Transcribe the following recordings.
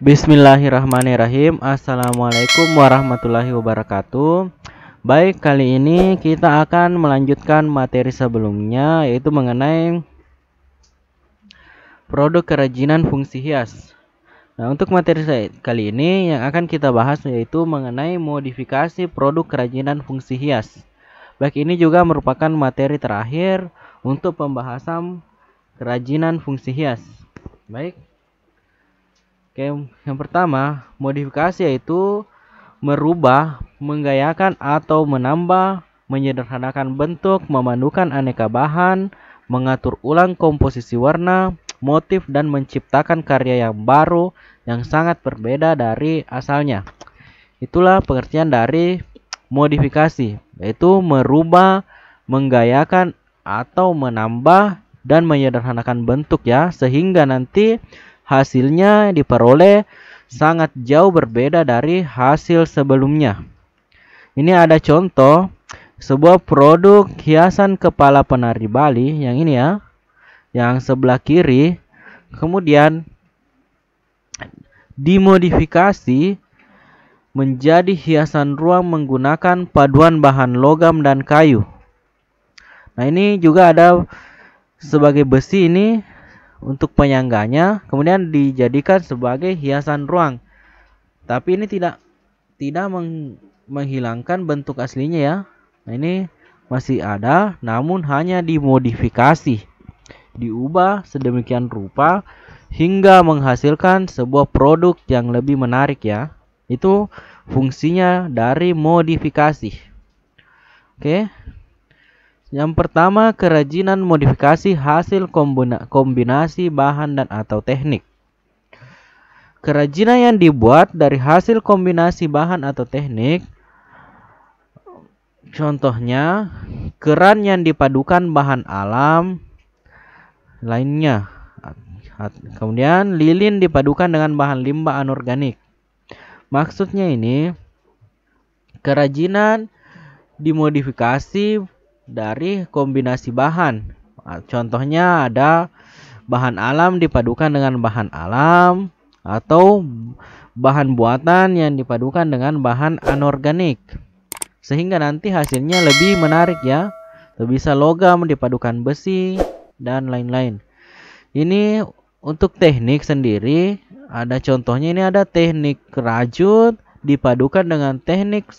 Bismillahirrahmanirrahim. Assalamualaikum warahmatullahi wabarakatuh. Baik, kali ini kita akan melanjutkan materi sebelumnya, yaitu mengenai produk kerajinan fungsi hias. Nah, untuk materi kali ini yang akan kita bahas yaitu mengenai modifikasi produk kerajinan fungsi hias. Baik, ini juga merupakan materi terakhir untuk pembahasan kerajinan fungsi hias. Baik. Oke, yang pertama, modifikasi yaitu merubah, menggayakan atau menambah, menyederhanakan bentuk, memadukan aneka bahan, mengatur ulang komposisi warna, motif, dan menciptakan karya yang baru yang sangat berbeda dari asalnya. Itulah pengertian dari modifikasi, yaitu merubah, menggayakan atau menambah dan menyederhanakan bentuk ya, sehingga nanti hasilnya diperoleh sangat jauh berbeda dari hasil sebelumnya. Ini ada contoh sebuah produk hiasan kepala penari Bali yang ini ya, yang sebelah kiri, kemudian dimodifikasi menjadi hiasan ruang menggunakan paduan bahan logam dan kayu. Nah, ini juga ada sebagai besi ini untuk penyangganya, kemudian dijadikan sebagai hiasan ruang. Tapi ini tidak menghilangkan bentuk aslinya ya. Nah, ini masih ada, namun hanya dimodifikasi, diubah sedemikian rupa hingga menghasilkan sebuah produk yang lebih menarik ya. Itu fungsinya dari modifikasi. Oke. Yang pertama, kerajinan modifikasi hasil kombinasi bahan dan atau teknik. Kerajinan yang dibuat dari hasil kombinasi bahan atau teknik, contohnya keran yang dipadukan bahan alam lainnya. Kemudian lilin dipadukan dengan bahan limbah anorganik. Maksudnya ini, kerajinan dimodifikasi dari kombinasi bahan. Contohnya ada bahan alam dipadukan dengan bahan alam atau bahan buatan yang dipadukan dengan bahan anorganik, sehingga nanti hasilnya lebih menarik ya. Bisa logam dipadukan besi dan lain-lain. Ini untuk teknik sendiri ada contohnya, ini ada teknik rajut dipadukan dengan teknik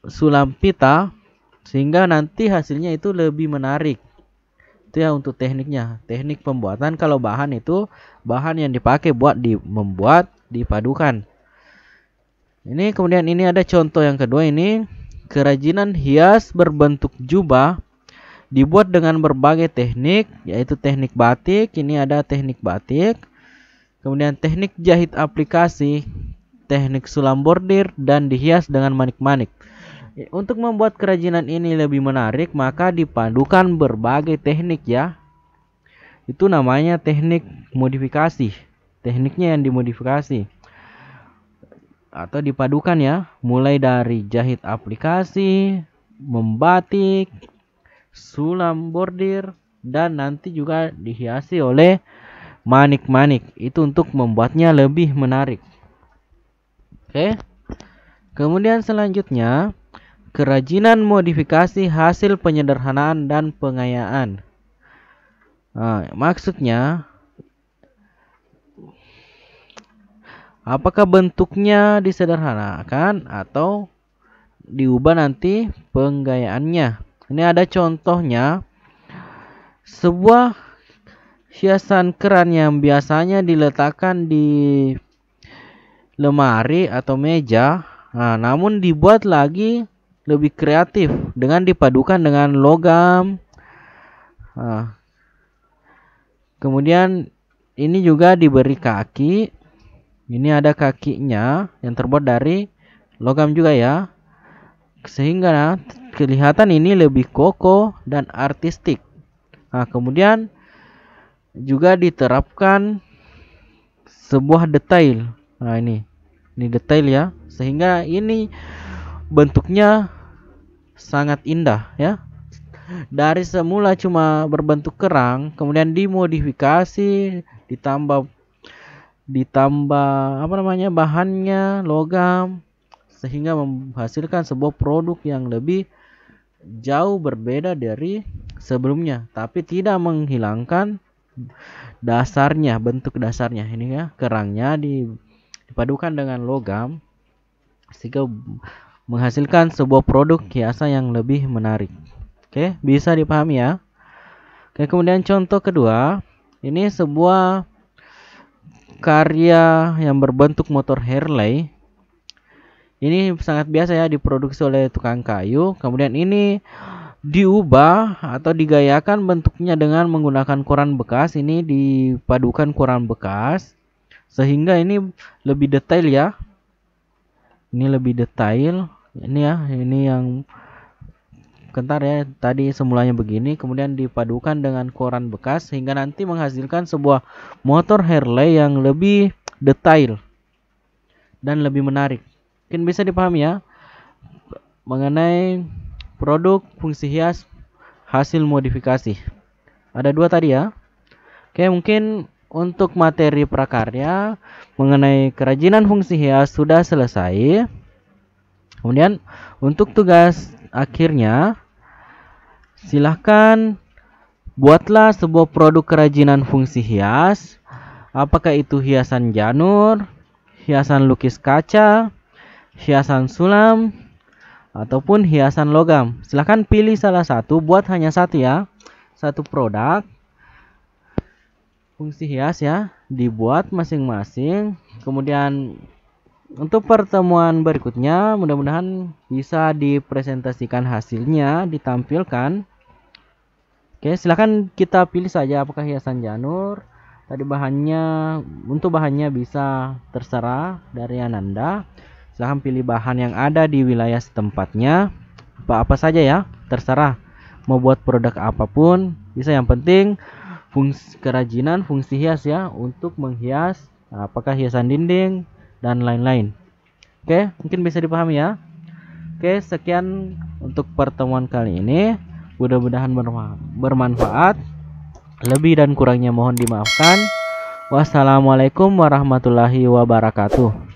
sulam pita, sehingga nanti hasilnya itu lebih menarik. Itu ya untuk tekniknya. Teknik pembuatan, kalau bahan itu bahan yang dipakai buat membuat dipadukan. Ini kemudian ini ada contoh yang kedua, ini kerajinan hias berbentuk jubah dibuat dengan berbagai teknik, yaitu teknik batik. Ini ada teknik batik. Kemudian teknik jahit aplikasi, teknik sulam bordir, dan dihias dengan manik-manik. Untuk membuat kerajinan ini lebih menarik, maka dipadukan berbagai teknik ya. Itu namanya teknik modifikasi. Tekniknya yang dimodifikasi atau dipadukan ya, mulai dari jahit aplikasi, membatik, sulam bordir, dan nanti juga dihiasi oleh manik-manik. Itu untuk membuatnya lebih menarik. Oke. Kemudian selanjutnya, kerajinan modifikasi hasil penyederhanaan dan pengayaan. Nah, maksudnya apakah bentuknya disederhanakan atau diubah nanti penggayaannya. Ini ada contohnya, sebuah hiasan keran yang biasanya diletakkan di lemari atau meja, namun dibuat lagi lebih kreatif dengan dipadukan dengan logam. Kemudian ini juga diberi kaki. Ini ada kakinya yang terbuat dari logam juga ya, sehingga kelihatan ini lebih kokoh dan artistik. Kemudian juga diterapkan sebuah detail. Ini detail ya, sehingga ini bentuknya sangat indah ya. Dari semula cuma berbentuk kerang, kemudian dimodifikasi, ditambah ditambah bahannya logam, sehingga menghasilkan sebuah produk yang lebih jauh berbeda dari sebelumnya, tapi tidak menghilangkan dasarnya, bentuk dasarnya. Ini ya, kerangnya dipadukan dengan logam sehingga menghasilkan sebuah produk hiasan yang lebih menarik. Oke, bisa dipahami ya. Oke, kemudian contoh kedua, ini sebuah karya yang berbentuk motor Harley. Ini sangat biasa ya diproduksi oleh tukang kayu. Kemudian ini diubah atau digayakan bentuknya dengan menggunakan koran bekas. Ini dipadukan koran bekas sehingga ini lebih detail ya. Ini lebih detail. Ini ya, ini yang kentar ya. Tadi semulanya begini, kemudian dipadukan dengan koran bekas sehingga nanti menghasilkan sebuah motor Harley yang lebih detail dan lebih menarik. Mungkin bisa dipahami ya mengenai produk fungsi hias hasil modifikasi. Ada dua tadi ya. Oke, mungkin untuk materi prakarya mengenai kerajinan fungsi hias sudah selesai. Kemudian untuk tugas akhirnya, silahkan buatlah sebuah produk kerajinan fungsi hias. Apakah itu hiasan janur, hiasan lukis kaca, hiasan sulam, ataupun hiasan logam. Silahkan pilih salah satu, buat hanya satu ya. Satu produk fungsi hias ya, dibuat masing-masing. Kemudian untuk pertemuan berikutnya mudah-mudahan bisa dipresentasikan hasilnya, ditampilkan. Oke, silahkan kita pilih saja apakah hiasan janur. Tadi untuk bahannya bisa terserah dari Ananda. Silahkan pilih bahan yang ada di wilayah setempatnya. Apa saja ya, terserah. Mau buat produk apapun bisa, yang penting fungsi kerajinan fungsi hias ya, untuk menghias apakah hiasan dinding dan lain-lain. Oke, mungkin bisa dipahami ya. Oke, sekian untuk pertemuan kali ini. Mudah-mudahan bermanfaat. Lebih dan kurangnya mohon dimaafkan. Wassalamualaikum warahmatullahi wabarakatuh.